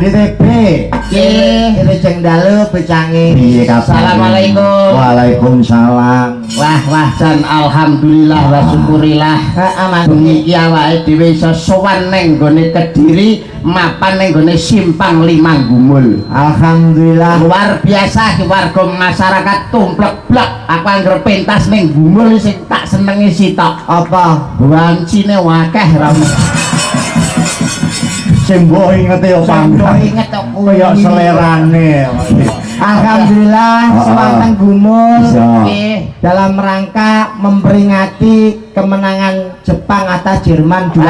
DTP. Ini jeng dalu becangi. Assalamualaikum. Waalaikumsalam. Wah jan alhamdulillah wa syukurillah. Bengi iki awake dhewe iso sowan ning gone Kediri, mapan ning gone Simpang Limang Gumul. Alhamdulillah. Luar biasa ki warga masyarakat tumplek-blek. Aku anggere pentas ning Gumul sing tak senengi sitok. Apa? Wancine wakeh ra. Sembo inget ya pangkat. Inget kok Kaya selerane. Alhamdulillah Semanten Gumul dalam rangka memperingati kemenangan Jepang atas Jerman 2-0.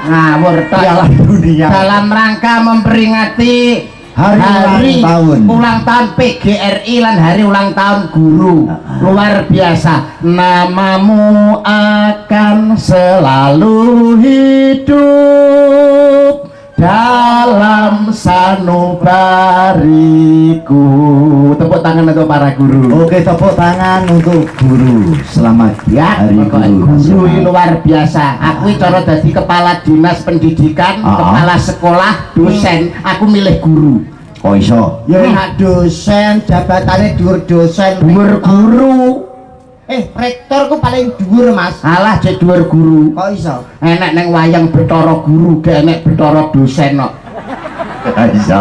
Ngawur Piala Dunia. Dalam rangka memperingati hari ulang tahun PGRI dan hari ulang tahun guru. Luar biasa. Namamu akan selalu hidup dalam sanubariku. Tepuk tangan untuk para guru. Oke, tepuk tangan untuk guru. Selamat Ya, hari guru guru. ini luar biasa. Aku cara jadi kepala dinas pendidikan, kepala sekolah, dosen. Aku milih guru. Kok iso? Ya enak dosen, jabatannya dhuwur dosen, Dhuwur guru. rektor ku paling dhuwur Mas. Alah cek dhuwur guru. Kok iso? Enek neng wayang Bathara Guru, gak enek Bathara dosen kok. Iso.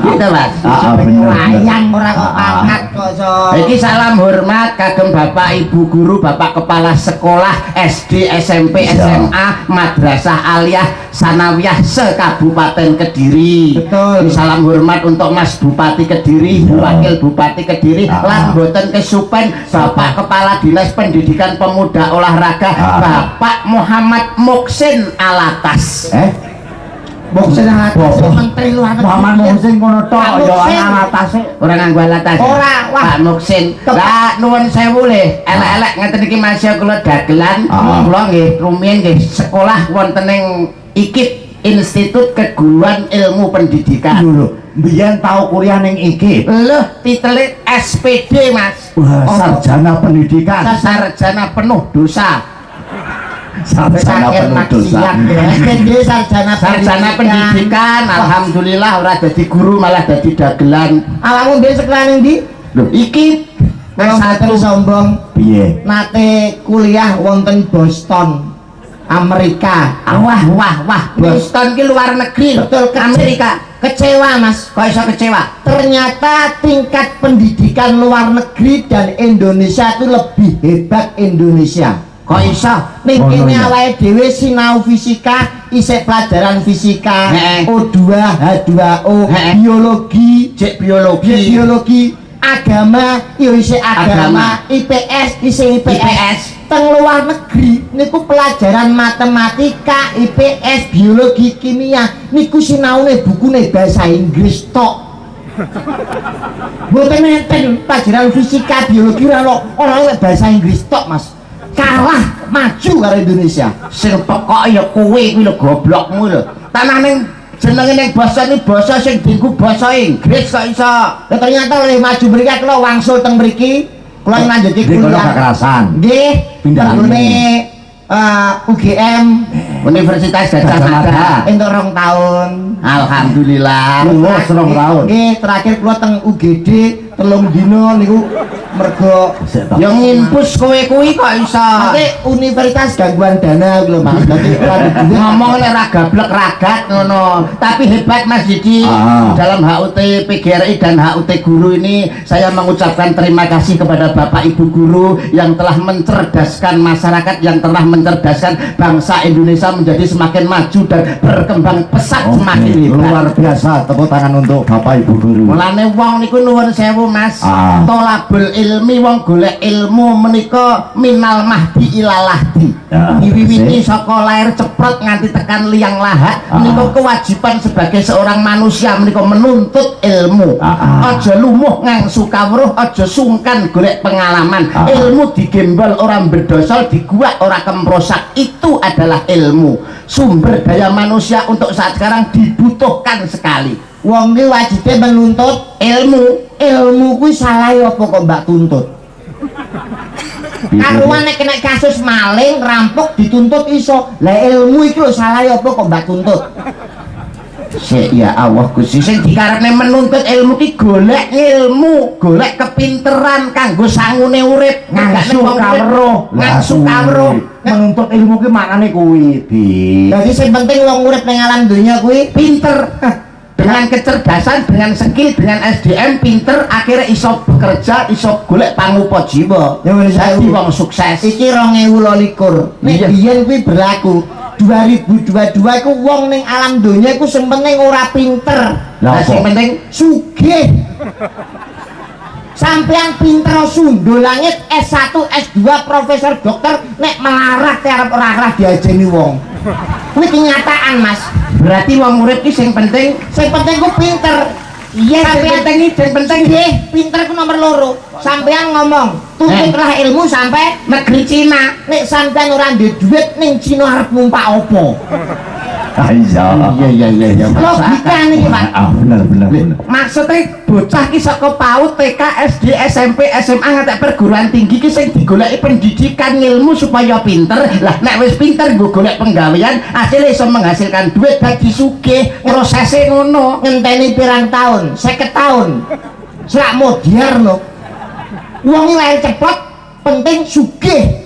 Gitu Mas. Bener. Wayang ora kok pangkat kok iso. Iki salam hormat kagem Bapak Ibu guru, Bapak Kepala Sekolah SD, SMP, SMA, Madrasah Aliyah, Sanawiyah se-Kabupaten Kediri. Betul. Salam hormat untuk Mas Bupati Kediri, Wakil Bupati Kediri, lan boten kesupen Bapak Kepala Dinas Pendidikan Pemuda Olahraga, Bapak Muhammad Muksin Alatas. Muksin Alatas Menteri Luar Negeri. Muhammad Muksin kono tok ya alatase. Ora nganggo alatas. Ora, wah. Pak Muksin. Lah nuwun sewu le. Elek-elek ngeten iki masya kula dagelan. Kula nggih rumiyin nggih sekolah wonten ing IKIP, Institut Keguruan Ilmu Pendidikan. Lho, mbiyen tau kuliah ning iki. Lho, titele SPD, Mas. Wah, sarjana pendidikan. Sarjana penuh dosa. Sarjana penuh dosa. SPD Sarjana pendidikan, alhamdulillah ora dadi guru malah dadi dagelan. Awakmu mbek sekolah ning ndi? Lho, iki Kalau mboten sombong, Piye? nate kuliah wonten Boston, Amerika. Wah, Boston ki luar negeri. Betul, Amerika. Kecewa Mas. Kok iso kecewa? Ternyata tingkat pendidikan luar negeri dan Indonesia itu lebih hebat Indonesia. Kok iso? Ning Oh, kene iya. awake dhewe sinau fisika, isih pelajaran fisika, O2, H2O, biologi, Cek biologi. agama, yo isih agama, IPS, isih IPS. Teng luar negeri niku pelajaran matematika, IPS, biologi, kimia niku sinaune bukune bahasa Inggris tok. Mboten enten pelajaran fisika, biologi ora bahasa Inggris tok, Mas. Kalah maju karo Indonesia. Sing pekok ya kowe kuwi lho goblokmu lho. Tanah ning jenenge ning basa ni basa sing dienggo basa Inggris kok iso. Lah ternyata oleh maju mriki kula wangsul teng mriki, kula lanjuti Di kono kuliah. kekerasan. Nggih, Pindah tenggone UGM Universitas Gajah Mada. entuk 2 tahun. Alhamdulillah. Lulus 2 tahun. Nggih, terakhir kula teng UGD 3 dina niku mergo Yang ngimpus kowe kuwi kok iso. nanti Universitas gangguan dana lho Mas. Dadi ora duwe Ngomong nek ra gablek ragat ngono. Tapi hebat Mas Didi. Dalam HUT PGRI dan HUT guru ini saya mengucapkan terima kasih kepada Bapak Ibu guru yang telah mencerdaskan masyarakat, yang telah mencerdaskan bangsa Indonesia menjadi semakin maju dan berkembang pesat semakin hebat. Luar biasa. Tepuk tangan untuk Bapak Ibu guru. Mulane wong niku nuwun sewu Mas. Tolabul ilmi wong golek ilmu menika minal mahdi ilalahdi. Diwiwiti saka lair ceprot nganti tekan liang lahat menika kewajiban sebagai seorang manusia menika menuntut ilmu. Aja lumuh ngangsu kawruh, aja sungkan golek pengalaman. Ilmu digembal orang berdosol, diguak orang kemprosak. Itu adalah ilmu. Sumber daya manusia untuk saat sekarang dibutuhkan sekali. wong iki wajibe menuntut Ilmu. ilmu kuwi salah apa kok mbak tuntut? Karuan nek kena kasus maling, rampok dituntut iso. Lah ilmu iki lho salah apa kok mbak tuntut? Sik ya Allah Gusti sing dikarepne menuntut ilmu ki golek ilmu, golek kepinteran kanggo sangune urip, ngangsu kawruh. ngangsu kawruh. Menuntut ilmu ki maknane kuwi, Di. Jadi sing penting wong urip ning alam donya kuwi Pinter dengan kecerdasan, dengan skill, dengan SDM pinter akhirnya iso bekerja, iso golek pangupa jiwa. Ya wis Dadi wong sukses. iki 2022. Nek Iya. biyen kuwi berlaku 2022 iku wong ning alam donya iku sing penting ora pinter, Lah sing Apa? penting sugih. Sampeyan pinter sundul langit S1, S2, profesor, dokter nek melarat arep ora arah diajeni wong. Kuwi kenyataan, Mas. berarti wong urip ki sing penting Sing penting ku pinter. iya sing penting iki sing penting Nggih, pinter ku nomor loro. Sampeyan ngomong, tuntutlah ilmu sampai negeri Cina. nek sampeyan ora ndek dhuwit ning Cina arep numpak opo? Ah, iya. Iya. Logika niki, Pak. Ah, bener. Maksudnya bocah ki saka PAUD, TK, SD, SMP, SMA nganti perguruan tinggi ki sing digoleki pendidikan ilmu supaya pinter. Lah nek wis pinter nggo golek penggawean, hasilnya iso menghasilkan duit dadi sugih. Prosese ngono. Ngenteni pirang tahun? 50 tahun. Serak modern lho. Wong iki lahir cepet, penting sugih.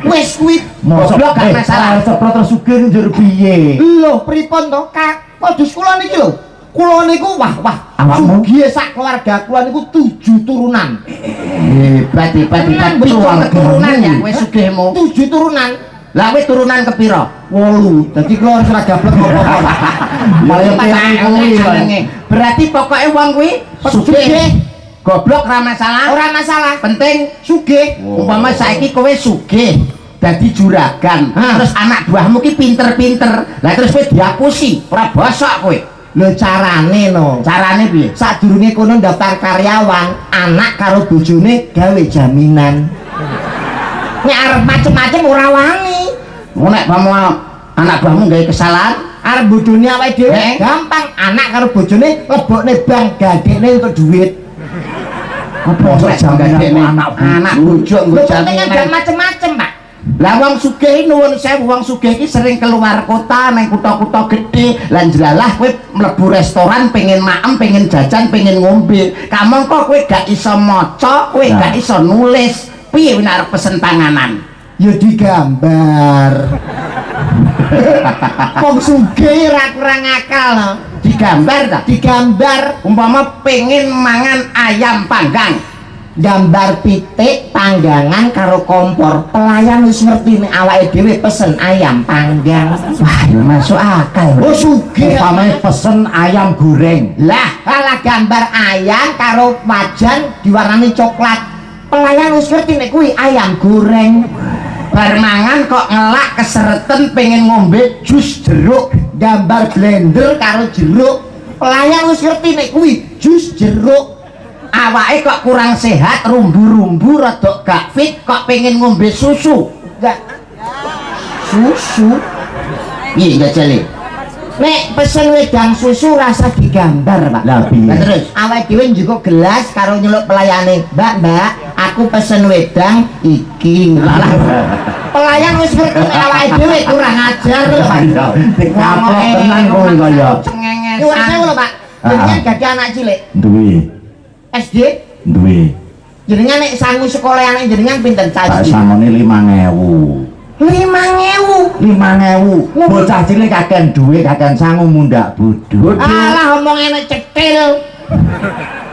Wis kuwi Goblok gak masalah. Cepet terus sugih njur piye? lho pripun to Kak? Kodus kula niki lho. Kula niku wah Awakmu? sugih sak keluarga kula niku 7 turunan. Hebat pitung keturunan ya wis sugihmu. 7 turunan. Lah kowe turunan kepiro? 8. Dadi kula ora gablek apa-apa. Paling Jenenge. Berarti pokoknya wong kuwi sugih. Sugih. Goblok ra masalah. Ora masalah. Penting Sugih. umpama saiki kowe sugih dadi juragan, terus anak buahmu ki pinter-pinter. Lah terus kowe diapusi, ora bosok kowe. Lho carane no. Carane piye? Sadurunge kono daftar karyawan, anak karo bojone gawe jaminan. Nek arep macem-macem ora wani. Nek pamu anak buahmu gawe kesalahan, Arep bodoni awake dhewe gampang, anak karo bojone lebokne bank gadekne untuk duit. Apa nek jaminan anak bojo nggo Lho penting ada jaminan. macem-macem, Pak. Lah wong sugih nuwun sewu, wong sugih iki sering keluar kota nang kutha-kutha gedhe. Lah njlalah kowe mlebu restoran pengen maem, pengen jajan, pengen ngombe. Kamangka kowe gak iso maca, kowe gak iso nulis. Piye nek arep pesen panganan? Ya digambar. Wong sugih ora kurang akal no. Digambar ta? Digambar Umpama pengen mangan ayam panggang. gambar pitik panggangan karo kompor. Pelayan wis ngerti nek awake dhewe pesen ayam panggang. Wah, ya masuk akal. Oh sugih. Upamane pesen ayam goreng. Lah, kalah gambar ayam karo wajan diwarnani coklat. Pelayan wis ngerti nek kuwi ayam goreng. Bar mangan kok ngelak kesereten pengen ngombe jus jeruk. Gambar blender karo jeruk. Pelayan wis ngerti nek kuwi jus jeruk. Awake kok kurang sehat, rumbu-rumbu rada gak fit, kok pengen ngombe susu. Enggak. Susu. Piye jajale? Nek pesen wedang susu rasa digambar, Pak. Lah piye? Lah terus Awake dhewe njupuk gelas karo nyeluk pelayane. Mbak, aku pesen wedang iki. Pelayan wis ngerti nek awake dhewe kurang ajar lho, Pak. Kapok tenan kowe kaya. Nyuwun sewu lho, Pak. Jenengan gadah anak cilik. Duwe. SD Duwe. jenengan nek sangu sekolah anak jenengan pinten Tak caci? samone 5.000. 5.000. 5.000. Bocah cilik kakean duwe, kakean sangu mundak bodho. Alah omong enek cetil.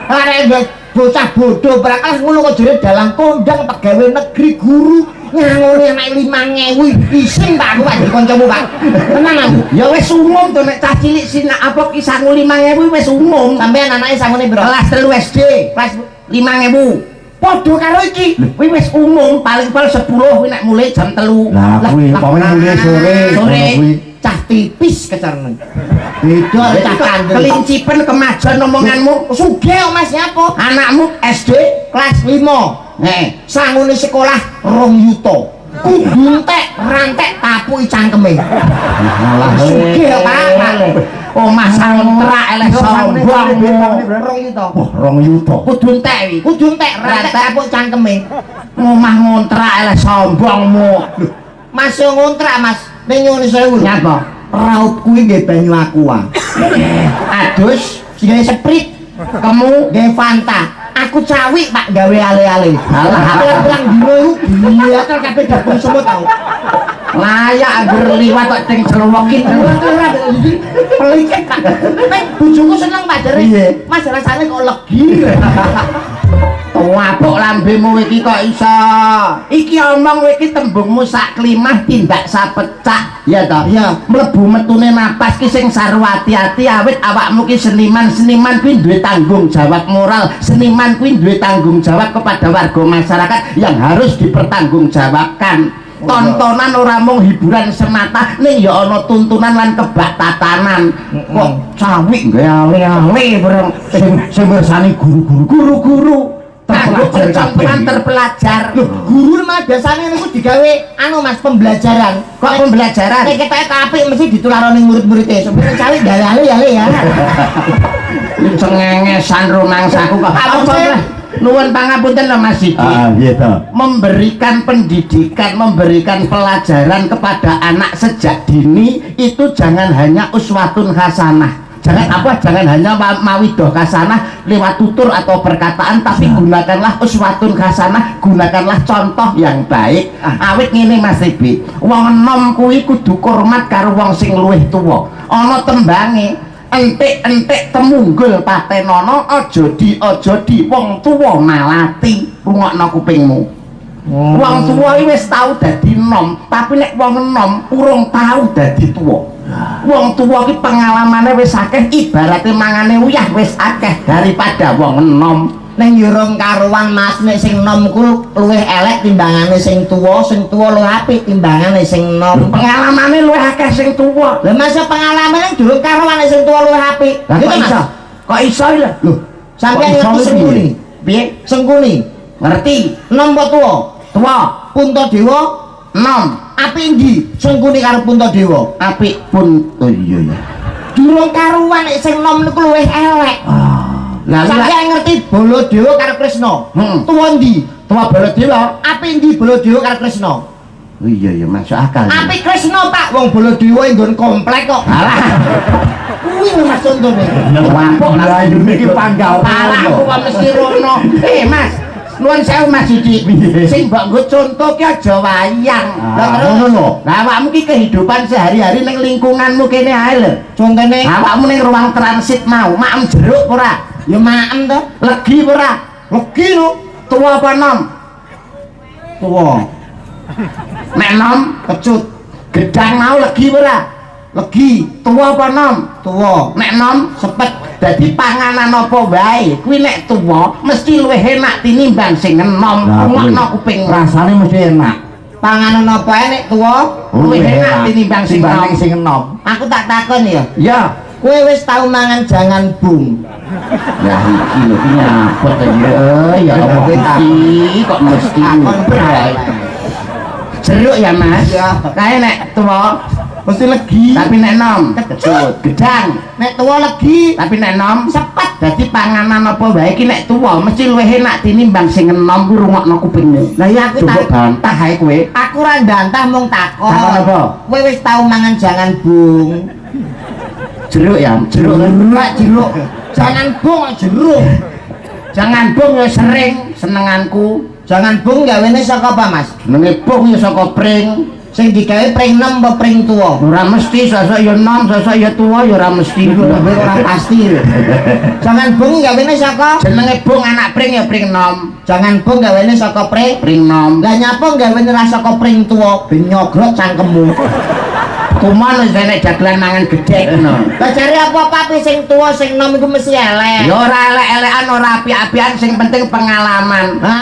Arek bocah bodoh berakal ngono kok jare dalang kondang pegawai negeri guru ngangoni anak 5.000 ising Pak aku Pak di kancamu Pak. Tenan aku. ya wis umum to nek cah cilik sinak apa ki sangu 5.000 wis umum. Sampeyan anake sangune piro? Kelas 3 SD, Kelas 5.000. padha karo iki. Kuwi wis umum, paling pal 10 kuwi nek mulai jam 3. Lah kuwi upamane mulai sore, Sore. kuwi Cah tipis kecarane. Beda arek cah kandel. Kelincipen kemajuan omonganmu. Sugih kok Mas nyapa? Anakmu SD Kelas 5. Sangune sekolah 2 yuta. Kudu entek rantek tapuki cangkeme. malah Sugih Pak. omah sangontrak eleh sombong. 2 yuta. wah 2 yuta. Kudu entek wi. Kudu entek rantek tapuki cangkeme. Omah ngontrak eleh sombongmu. Mas yo ngontrak Mas ning nyuwun sewu. Nyapa? Raut kuwi nggih banyu aqua. Adus gawe Sprite, kamu gawe Fanta. Aku cawik Pak gawe ale-ale. Alah. Pirang dino iku biatel kabeh dapur semut tau. layak anggur liwat kok ting celowokin Pelicet Pak. Nek bojoku seneng Pak jare. Iya. Mas rasane kok legi. wapuk lambemu iki kok iso iki omong iki tembungmu sak klimah tindak sapecak ya toh Iya. mlebu metune napas ki sing sarwati-ati awit awakmu ki seniman kuwi duwe tanggung jawab moral, seniman kuwi duwe tanggung jawab kepada warga masyarakat yang harus dipertanggungjawabkan. Tontonan ora mung hiburan semata ning ya ana tuntunan lan kebak tatanan. Kok cawik gawe ale-ale bareng sing mirsani guru-guru terpelajar terpelajar. Guru mah biasane niku digawe anu Mas pembelajaran. Kok pembelajaran? Nek ketoke apik mesti ditularoni murid-muridé. Sebenarnya cari gale-ale ya. Cengengesan rumangsaku kok. Nuwun pangapunten lho Mas Sidi. Iya toh. Memberikan pendidikan, memberikan pelajaran kepada anak sejak dini itu jangan hanya uswatun hasanah. Jangan hanya mawidoh hasanah lewat tutur atau perkataan, tapi gunakanlah uswatun hasanah, gunakanlah contoh yang baik. Awit ngene Mas Ribi, wong enom kuwi kudu hormat karo wong sing luwih tuwa. Ana tembange entik-entik temunggul patenono aja di wong tuwa malati. Rungokno kupingmu. Wong tuwa iki wis tau dadi enom, tapi nek wong enom urung tau dadi tuwa. Wong tuwa ki pengalamane wis akeh, ibarate mangane uyah wis akeh daripada wong enom. Ning yo rong karuan Mas, nek sing enom ku luwih elek timbangane sing tuwa luwih apik timbangane sing enom. Pengalamane luwih akeh sing tuwa. Lah masa pengalamane durung karuan sing tuwa luwih apik. Lah Gitu kok Mas. iso? Kok iso lho? Lho, sampeyan Kok iso ngerti piye? sengkuni? Piye? Sengkuni. Ngerti? Enom apa tuwa? Tuwa, Puntadewa enom, apik ndi? Sengkuni karo Puntadewa. apik pun. Oh iya ya. Durung karuan nek sing enom niku luwih elek. Lah Sampeyan ngerti Baladewa karo Kresna? Tuwa ndi? Tuwa Baladewa. Apik ndi Baladewa karo Kresna? Oh iya ya, masuk akal. Apik Kresna Pak, wong Baladewa nggon komplek kok. Alah, Kuwi lho Mas contone. wampuk lah Lah iki panggal. parah aku kok mesti rono. Mas, nuwun sewu Mas Didi. Sing mbok nggo contoh ki aja wayang. Lah terus ngono lho. lah awakmu ki kehidupan sehari-hari ning lingkunganmu kene ae lho. Contone Awakmu ning ruang transit mau, maem jeruk ora? ya maem to. Legi ora? Legi lho. Tuwa apa nom? Tuwa. Nek nom Kecut. gedang mau legi ora? Legi. Tuwa apa nom? Tuwa. Nek nom sepet. Dadi panganan apa wae kuwi nek tuwa mesti luwih enak tinimbang sing enom. Rungokno kuping Rasane mesti enak. Panganan apa ae nek tuwa luwih enak tinimbang sing enom. sing enom. aku tak takon ya. Ya, Kowe wis tau mangan jangan bung. lah iki lho iki nyapot aja. Ya apa iki kok mesti Takon berai. jeruk ya Mas. Ya. Kae nek tuwa Mesti legi. tapi nek nom kecut, gedang. Nek tuwa legi. Tapi nek nom Sepet. dadi panganan apa wae iki nek tuwa mesti luwih enak tinimbang sing enom ku rungokno kupingmu. Lah iya aku Coba tak bantah ae kowe. aku ra ndantah mung takon. Takon apa? Kowe wis tau mangan jangan bung. Jeruk ya, jeruk. Pak jeruk. Jangan bung kok jeruk. Jangan bung ya sering senenganku. Jangan bung gawene saka apa, Mas? Jenenge bung ya saka pring. Sing digawe pring nem apa pring tuwa? Ora mesti sosok ya nom, sosok ya tuwa ya ora mesti. Ora pasti. Jangan bung gawene saka Jenenge bung anak pring ya pring nom. jangan bung gawene saka pring. Pring nom. Lah nyapa gawene ra saka pring tuwa ben nyogrot cangkemmu. Kuman wis enek dagelan mangan gedhe ngono. Lah jare apa-apa sing tuwa sing nom iku mesti elek. Ya ora elek-elekan ora apik-apikan sing penting pengalaman. Hah?